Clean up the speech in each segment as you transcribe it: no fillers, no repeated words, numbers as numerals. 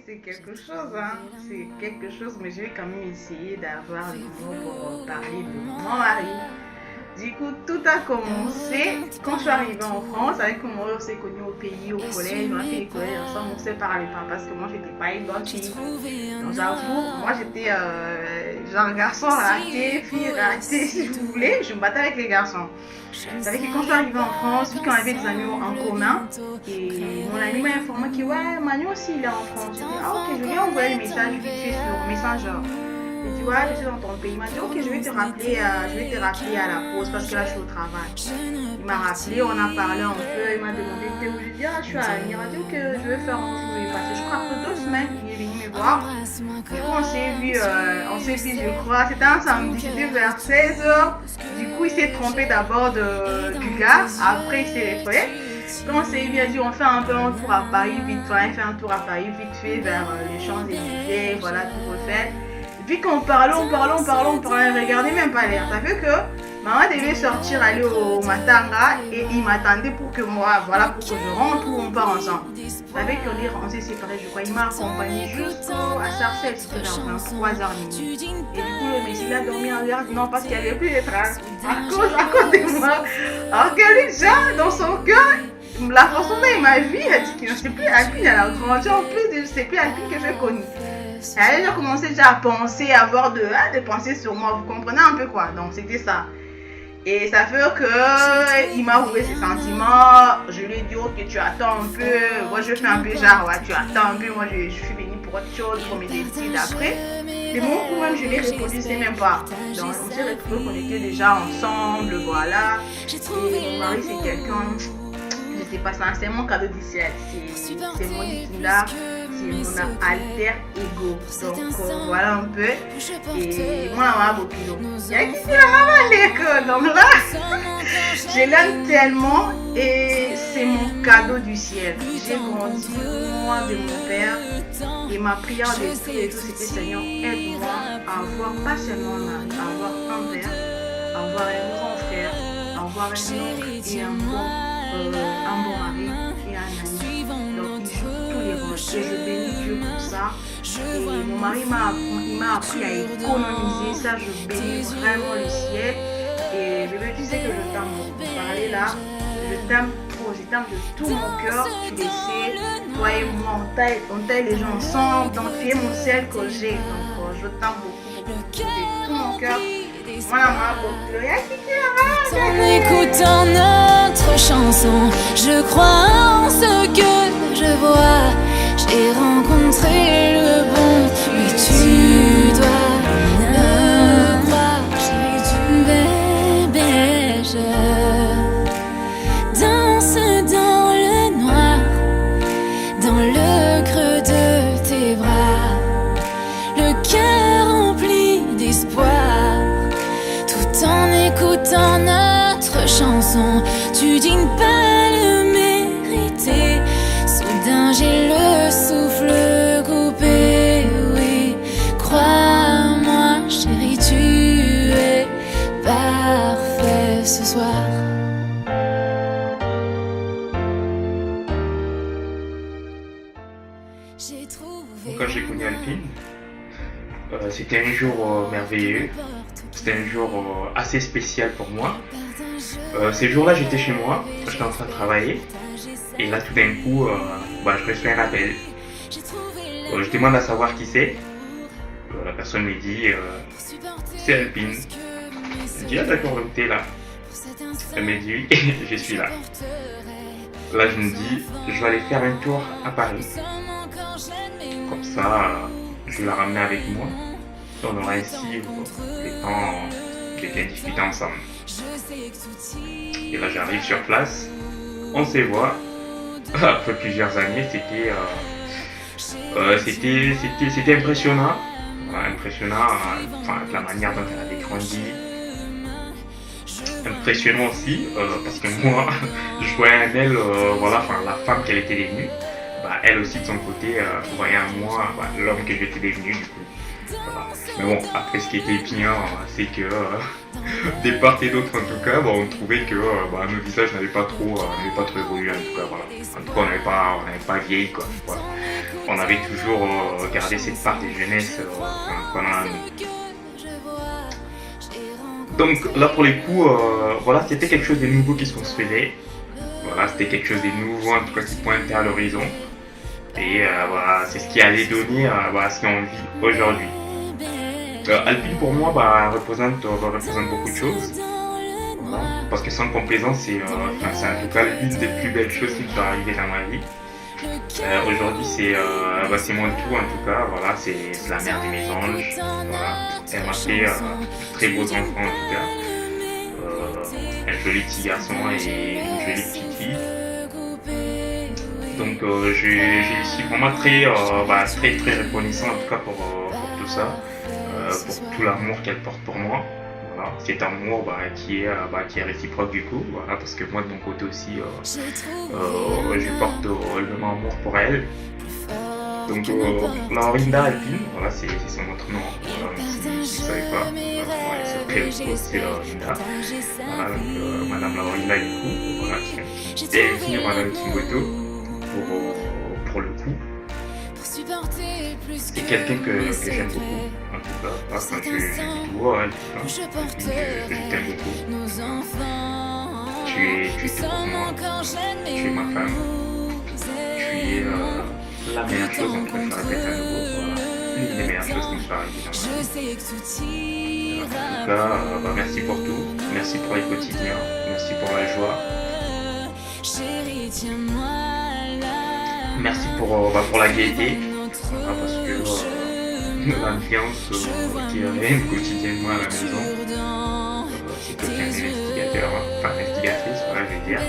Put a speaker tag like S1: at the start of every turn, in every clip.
S1: c'est quelque chose, hein. C'est quelque chose, mais je vais quand même essayer d'avoir les mots pour parler de mon mari. Du coup, tout a commencé quand je suis arrivée en France, avec moi, on s'est connus au pays, au collège, on a fait les collèges ensemble, on s'est parlé pas parce que moi, j'étais pas une bonne fille. Donc, j'avoue, moi, j'étais genre garçon raté, fille ratée, si vous voulez, je me battais avec les garçons. C'est vrai que quand je suis arrivée en France, vu qu'on avait des amis en commun, et mon ami m'a informé que ouais, Manu aussi il est en France. Je dis ah ok, je lui ai envoyé le message vite fait sur Messenger. Et tu vois, je suis dans ton pays. Il m'a dit ok, je vais te rappeler à la pause parce que là je suis au travail. Il m'a rappelé, on a parlé un peu, il m'a demandé t'es où. Je lui ai dit ah je suis à Lyon. Il m'a dit ok, je vais faire un jour. Il est passé, je crois après 2 semaines, il est venu me voir. Du coup on s'est vu je crois, c'était un samedi, c'était vers 16h. Du coup il s'est trompé d'abord du gars, après il s'est référé. Quand on s'est vu, il a dit on fait un peu un tour à Paris vite fait, on fait un tour à Paris vite fait vers les Champs-Élysées, voilà tout refait. Vu qu'on parlait, regardez même pas l'air. T'as vu que maman devait sortir, aller au Matanga et il m'attendait pour que moi, voilà, pour que je rentre ou on part ensemble. T'as vu qu'on s'est séparés, je crois. Il m'a accompagné jusqu'à Sarcelles, c'était vers 23h30. Et du coup, le Messie il a dormi en l'air, non, parce qu'il n'y avait plus de traces. À cause de moi. Alors que lui, déjà, dans son cœur, la façon dont il m'a vu, il a dit qu'il ne sait plus Alpine, elle a grandi en plus, je ne sais plus Alpine que je connais. Elle a commencé déjà à penser, à avoir de pensées sur moi, vous comprenez un peu quoi, donc c'était ça. Et ça fait que il m'a ouvert ses sentiments, je lui ai dit ok tu attends un peu, moi je fais un peu genre ouais tu attends un peu, moi je suis venue pour autre chose, pour mes études après. Mais mon coup même je l'ai répondu, c'est même pas. Donc on s'est retrouvés qu'on était déjà ensemble, voilà. Et mon mari c'est quelqu'un, je sais pas, c'est mon cadeau du ciel, c'est mon Nikila. C'est mon alter ego. Donc voilà un peu. Et moi, on a beaucoup d'eau. Il y a qui dit la maman d'école. Donc là, je l'aime tellement et c'est mon cadeau du ciel. J'ai grandi loin de mon père et ma prière de tout et tout, c'était Seigneur, aide-moi à avoir pas seulement un mari, à avoir un père, à avoir un grand frère, à avoir un oncle et un bon mari et un ami. Donc il joue tous les rôles. Et je bénis Dieu pour ça. Et mon mari m'a appris à économiser. Ça, je bénis vraiment le ciel. Et bébé, tu sais que je t'aime beaucoup. Parler là, je t'aime trop. Je t'aime de tout mon cœur. Tu le sais. Toi et moi, on taille les gens ensemble. Donc, tu es mon ciel que j'ai. Donc, je t'aime beaucoup, beaucoup, de tout mon cœur. Voilà,
S2: en écoutant notre chanson, je crois en ce que je vois. J'ai rencontré le bon, mais tu dois me croire. Bébé, je danse dans le noir, dans le creux de tes bras, le cœur rempli d'espoir. En écoutant notre chanson, tu dis ne pas le mériter. Soudain j'ai le souffle coupé. Oui, crois-moi chérie, tu es parfait ce soir.
S3: Quand j'ai connu Alpine, c'était un jour merveilleux. C'était un jour assez spécial pour moi. Ces jours-là, j'étais chez moi, j'étais en train de travailler. Et là, tout d'un coup, je reçois un appel. Je demande à savoir qui c'est. La personne me dit c'est Alpine. Je dis ah d'accord, donc t'es là. Elle me dit oui, je suis là. Là, je me dis je vais aller faire un tour à Paris. Comme ça, je vais la ramener avec moi. On aura ainsi le temps de bien discuter ensemble. Et là j'arrive sur place, on se voit. Après plusieurs années, c'était impressionnant. Impressionnant, la manière dont elle avait grandi. Impressionnant aussi, parce que moi, je voyais en elle, la femme qu'elle était devenue. Elle aussi de son côté, voyait en moi l'homme que j'étais devenu du coup. Voilà. Mais bon, après ce qui était bien, c'est que des part et d'autre en tout cas, on trouvait que nos visages n'avaient pas trop évolué en tout cas, voilà. En tout cas on n'avait pas vieilli quoi. Voilà. on avait toujours gardé cette part de jeunesse qu'on a en nous. Donc là pour les coups, voilà, c'était quelque chose de nouveau qui se construisait. Voilà, c'était quelque chose de nouveau en tout cas qui pointait à l'horizon. Et voilà, c'est ce qui allait donner voilà, ce qu'on vit aujourd'hui. Alpine pour moi représente beaucoup de choses. Voilà. Parce que sans complaisance, c'est en tout cas l'une des plus belles choses qui me sont arrivées dans ma vie. Aujourd'hui, c'est mon tout en tout cas. Voilà, c'est la mère de mes anges. Voilà. Elle m'a fait très beaux enfants en tout cas. Un joli petit garçon et une jolie petite fille. Donc je suis vraiment très reconnaissant en tout cas pour tout ça, pour tout l'amour qu'elle porte pour moi. Voilà, cet amour qui est réciproque du coup, voilà, parce que moi de mon côté aussi je porte le même amour pour elle. Donc Laurinda Alpine, voilà, c'est son autre nom, voilà, si vous ne savez pas, elle s'appelle aussi Laurinda. Voilà, donc Madame Laurinda du coup, voilà, qui est devenue Madame Kimboto pour le coup. C'est quelqu'un que j'aime beaucoup, en tout cas, parce que je dis tout haut, je t'aime beaucoup. Tu es tout pour moi, tu es ma femme, tu es la meilleure chose, en tout cas je le répète à nouveau, voilà, l'une des meilleures choses qui me sont arrivées dans ma vie. En tout cas, merci pour tout, merci pour les quotidiens, merci pour la joie. Merci pour la gaieté, parce que l'ambiance qui règne quotidiennement à la maison, c'est quelqu'un d'investigateur, enfin investigatrice, voilà, je vais dire.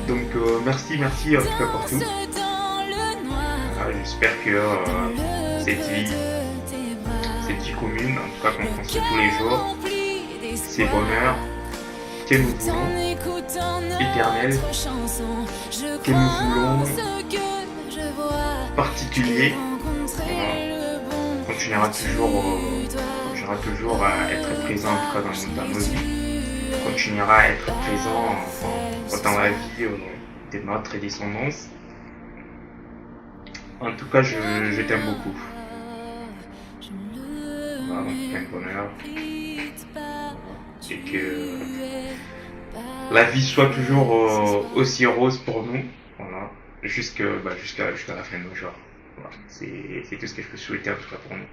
S3: Donc merci en tout cas pour tout. J'espère que cette vie commune, en tout cas qu'on construit tous les jours, ces bonheurs que nous voulons, éternels, que nous voulons particuliers, continuera toujours à être présent en tout cas dans nos vies, continuera à être présent dans la vie de notre descendance. En tout cas, je t'aime beaucoup. Voilà, donc plein de bonheur. Et que la vie soit toujours aussi rose pour nous, voilà, jusqu'à la fin de nos jours. Voilà, c'est tout ce que je peux souhaiter en tout cas pour nous.